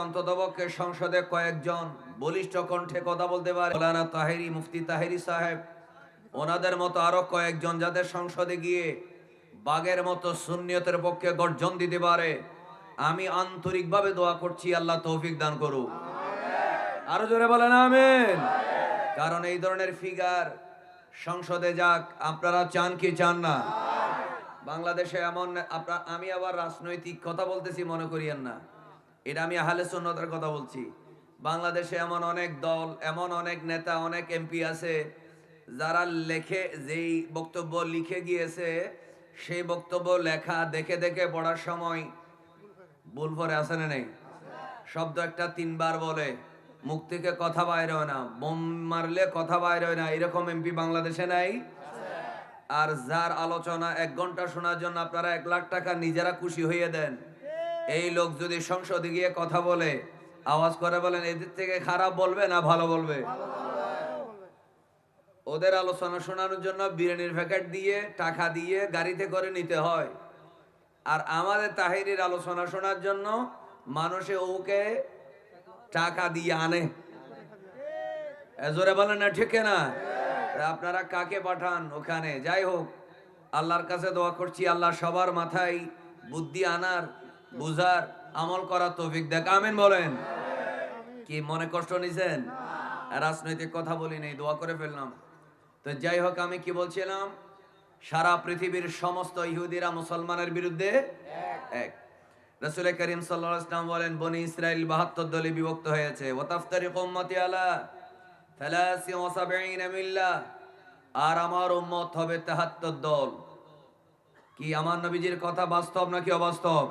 অন্ততপক্ষে সংসদে কয়েকজন বলিষ্ঠ কণ্ঠে কথা বলতে পারে, মৌলানা তাহেরি, মুফতি তাহেরি সাহেব, ওনাদের মতো আরো কয়েকজন যাদের সংসদে গিয়ে বাগের মতো সুন্নিয়তের পক্ষে গর্জন দিতে পারে, আমি আন্তরিকভাবে দোয়া করছি আল্লাহ তৌফিক দান করুক। আরো জোরে বলেন আমিন। কারণ এই ধরনের ফিগার সংসদে যাক, আপনারা চান কি চান না? বাংলাদেশে এমন আমি আবার রাজনৈতিক কথা বলতেছি মনে করিয়েন না, এটা আমি আহলে সুন্নতের কথা বলছি। বাংলাদেশে এমন অনেক দল, এমন অনেক নেতা, অনেক এমপি আছে যারা যেই বক্তব্য লিখে গিয়েছে সেই বক্তব্য লেখা দেখে দেখে পড়ার সময় ভুল করে আছে না নেই? শব্দ একটা 3 বার বলে, মুখ থেকে কথা বাইরে হয় না, বোম মারলে কথা বাইরে হয় না, এরকম এমপি বাংলাদেশে নাই। আর যার আলোচনা 1 ঘন্টা শোনার জন্য আপনারা 1 লাখ টাকা নিজেরা খুশি হয়ে দেন, এই লোক যদি সংসদে গিয়ে কথা বলে আওয়াজ করে বলেন এদের থেকে খারাপ বলবে না ভালো বলবে? ওদের আলোচনা শোনানোর জন্য বিরিয়ানির প্যাকেট দিয়ে, টাকা দিয়ে গাড়িতে করে নিতে হয়, আর আমাদের তাহেরির আলোচনা শোনার জন্য মানুষে ওকে টাকা দিয়ে আনে। জোরে বলেন না ঠিক না? আপনারা কাকে পাঠান ওখানে? যাই হোক, আল্লাহর কাছে দোয়া করছি আল্লাহ সবার মাথায় বুদ্ধি আনার, বুঝার, আমল করার তৌফিক দেখ। আমিন বলেন। কি মনে কষ্ট নিছেন? রাজনৈতিক কথা বলি নাই, দোয়া করে ফেললাম। তো যাই হোক, আমি কি বলছিলাম, সারা পৃথিবীর সমস্ত ইহুদিরা মুসলমানের বিরুদ্ধে এক। রাসূল করিম সাল্লাল্লাহু আলাইহি ওয়াসাল্লাম বলেন, বনি ইসরাইল 72 দলে বিভক্ত হয়েছে। ওয়া তাফতারিকু উম্মতি আলা 73 মিল্লাহ, আর আমার উম্মত হবে 73 দল। কি আমার নবীজির কথা বাস্তব নাকি অবাস্তব?